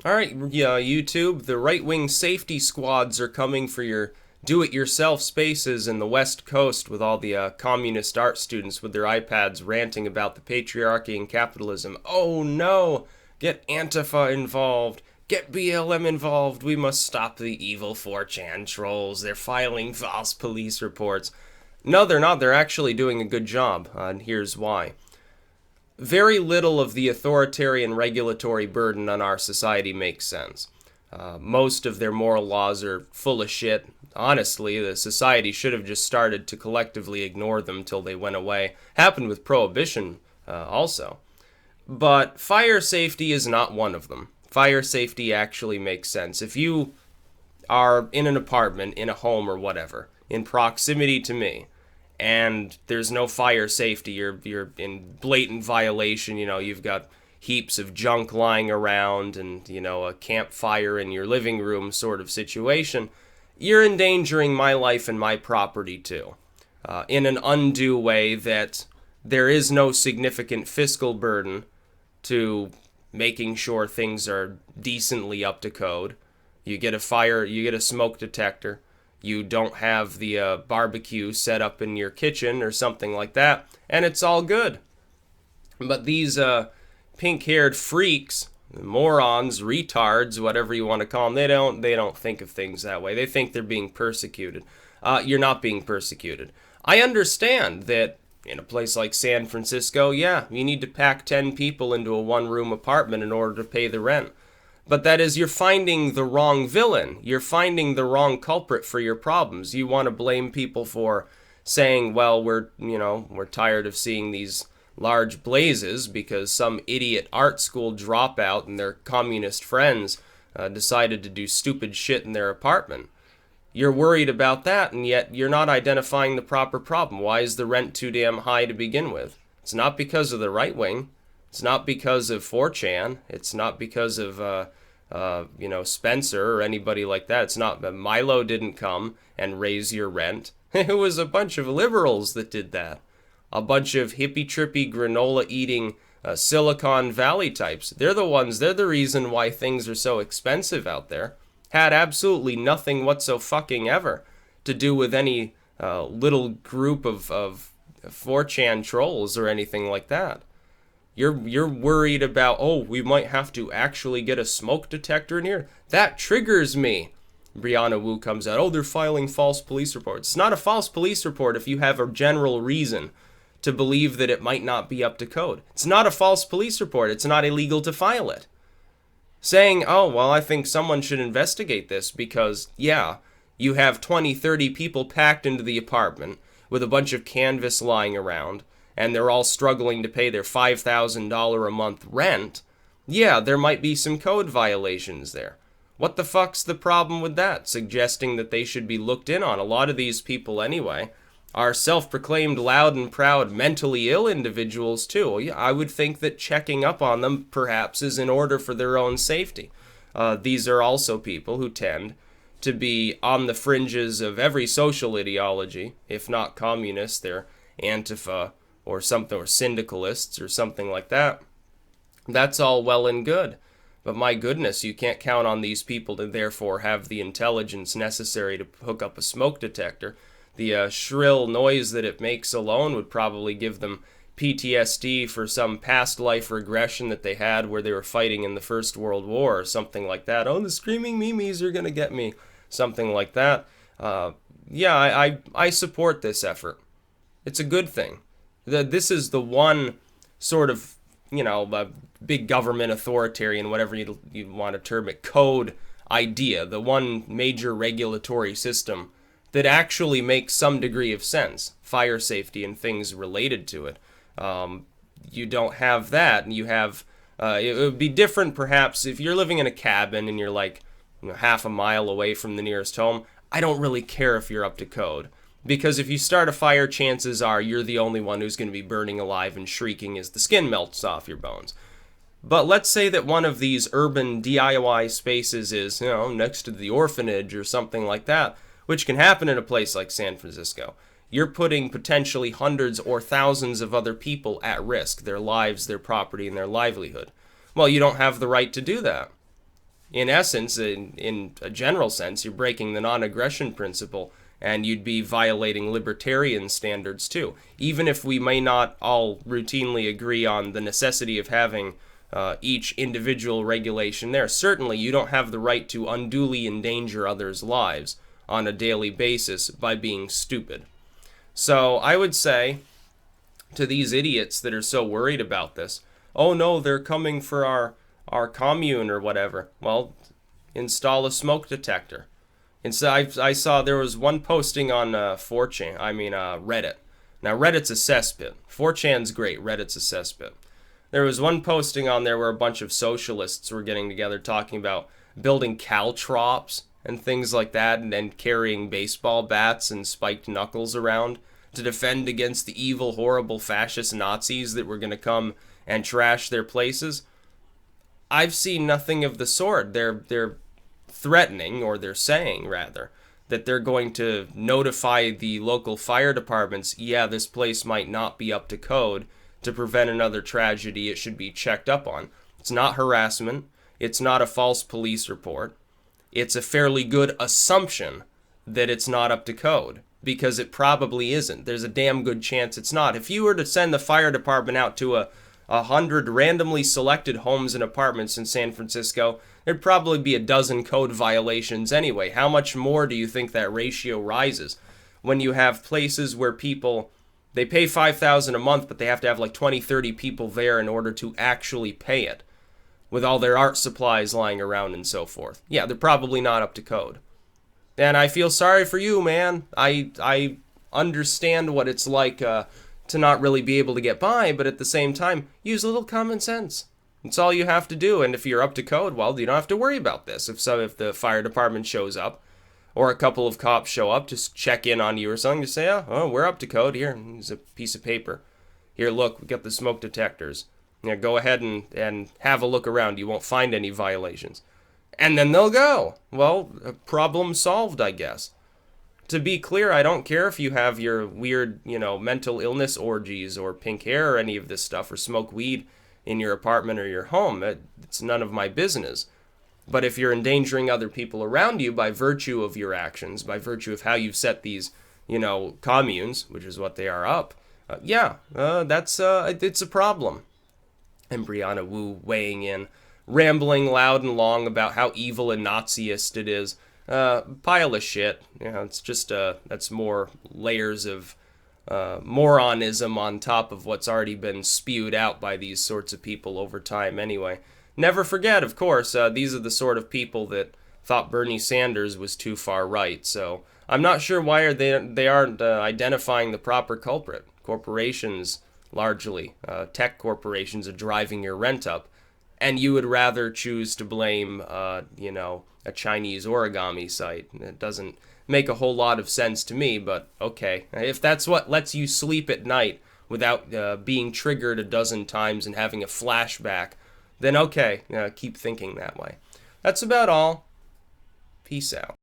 All right, yeah, YouTube, the right-wing safety squads are coming for your do-it-yourself spaces in the West Coast with all the communist art students with their iPads ranting about the patriarchy and capitalism. Oh no! Get Antifa involved. Get BLM involved. We must stop the evil 4chan trolls. They're filing false police reports. No, they're not. They're actually doing a good job, and here's why. Very little of the authoritarian regulatory burden on our society makes sense. Most of their moral laws are full of shit. Honestly, the society should have just started to collectively ignore them till they went away. Happened with prohibition also. But fire safety is not one of them. Fire safety actually makes sense. If you are in an apartment, in a home or whatever, in proximity to me, and there's no fire safety, you're in blatant violation, you've got heaps of junk lying around and, a campfire in your living room sort of situation, you're endangering my life and my property too. In an undue way that there is no significant fiscal burden to making sure things are decently up to code. You get a smoke detector. You don't have the barbecue set up in your kitchen or something like that, and it's all good. But these pink-haired freaks, morons, retards, whatever you want to call them, they don't think of things that way. They think they're being persecuted. You're not being persecuted. I understand that in a place like San Francisco, yeah, you need to pack 10 people into a one-room apartment in order to pay the rent. But that is, you're finding the wrong villain. You're finding the wrong culprit for your problems. You want to blame people for saying, well, we're tired of seeing these large blazes because some idiot art school dropout and their communist friends decided to do stupid shit in their apartment. You're worried about that, and yet you're not identifying the proper problem. Why is the rent too damn high to begin with? It's not because of the right wing. It's not because of 4chan. It's not because of, Spencer or anybody like that. It's not that Milo didn't come and raise your rent. It was a bunch of liberals that did that. A bunch of hippie-trippy, granola-eating Silicon Valley types. They're the reason why things are so expensive out there. Had absolutely nothing whatso-fucking-ever to do with any little group of 4chan trolls or anything like that. You're worried about, oh, we might have to actually get a smoke detector in here. That triggers me. Brianna Wu comes out, oh, they're filing false police reports. It's not a false police report if you have a general reason to believe that it might not be up to code. It's not a false police report. It's not illegal to file it. Saying, oh, well, I think someone should investigate this because, yeah, you have 20, 30 people packed into the apartment with a bunch of canvas lying around, and they're all struggling to pay their $5,000 a month rent, yeah, there might be some code violations there. What the fuck's the problem with that? Suggesting that they should be looked in on. A lot of these people, anyway, are self-proclaimed loud and proud mentally ill individuals, too. Yeah, I would think that checking up on them, perhaps, is in order for their own safety. These are also people who tend to be on the fringes of every social ideology. If not communist, they're Antifa, or something, or syndicalists, or something like that. That's all well and good. But my goodness, you can't count on these people to therefore have the intelligence necessary to hook up a smoke detector. The shrill noise that it makes alone would probably give them PTSD for some past life regression that they had where they were fighting in the First World War or something like that. Oh, the screaming memes are going to get me. Something like that. I support this effort. It's a good thing. This is the one sort of, big government authoritarian, whatever you want to term it, code idea, the one major regulatory system that actually makes some degree of sense, fire safety and things related to it. You don't have that, and you have, it would be different perhaps if you're living in a cabin and you're like half a mile away from the nearest home. I don't really care if you're up to code. Because if you start a fire, chances are you're the only one who's going to be burning alive and shrieking as the skin melts off your bones. But let's say that one of these urban DIY spaces is, next to the orphanage or something like that, which can happen in a place like San Francisco. You're putting potentially hundreds or thousands of other people at risk, their lives, their property, and their livelihood. Well, you don't have the right to do that. in essence, in a general sense, you're breaking the non-aggression principle, and you'd be violating libertarian standards too. Even if we may not all routinely agree on the necessity of having each individual regulation there, certainly you don't have the right to unduly endanger others' lives on a daily basis by being stupid. So I would say to these idiots that are so worried about this, oh no, they're coming for our commune or whatever. Well, install a smoke detector. And so I saw there was one posting on Reddit. Now, Reddit's a cesspit. 4chan's great. Reddit's a cesspit. There was one posting on there where a bunch of socialists were getting together talking about building caltrops and things like that, and carrying baseball bats and spiked knuckles around to defend against the evil, horrible fascist Nazis that were going to come and trash their places. I've seen nothing of the sort. They're threatening, or they're saying rather, that they're going to notify the local fire departments, yeah, this place might not be up to code to prevent another tragedy. It should be checked up on. It's not harassment. It's not a false police report. It's a fairly good assumption that it's not up to code, because it probably isn't. There's a damn good chance it's not. If you were to send the fire department out to 100 randomly selected homes and apartments in San Francisco, there'd probably be a dozen code violations anyway. How much more do you think that ratio rises when you have places where people, they pay $5,000 a month, but they have to have like 20, 30 people there in order to actually pay it, with all their art supplies lying around and so forth? Yeah, they're probably not up to code. And I feel sorry for you, man. I understand what it's like to not really be able to get by, but at the same time, use a little common sense. It's all you have to do, and if you're up to code, well, you don't have to worry about this. If the fire department shows up, or a couple of cops show up, just check in on you or something, just say, oh, we're up to code. Here, here's a piece of paper. Here, look, we got the smoke detectors. Yeah, go ahead and have a look around. You won't find any violations. And then they'll go. Well, problem solved, I guess. To be clear, I don't care if you have your weird, mental illness orgies or pink hair or any of this stuff, or smoke weed in your apartment or your home. It's none of my business. But if you're endangering other people around you by virtue of your actions, by virtue of how you've set these, communes, which is what they are up, it's a problem. And Brianna Wu weighing in, rambling loud and long about how evil and Naziist it is. Pile of shit. It's just that's more layers of moronism on top of what's already been spewed out by these sorts of people over time anyway. Never forget, of course, these are the sort of people that thought Bernie Sanders was too far right. So I'm not sure why they aren't identifying the proper culprit. Corporations, largely, tech corporations, are driving your rent up. And you would rather choose to blame, a Chinese origami site. It doesn't make a whole lot of sense to me, but okay. If that's what lets you sleep at night without being triggered a dozen times and having a flashback, then okay, keep thinking that way. That's about all. Peace out.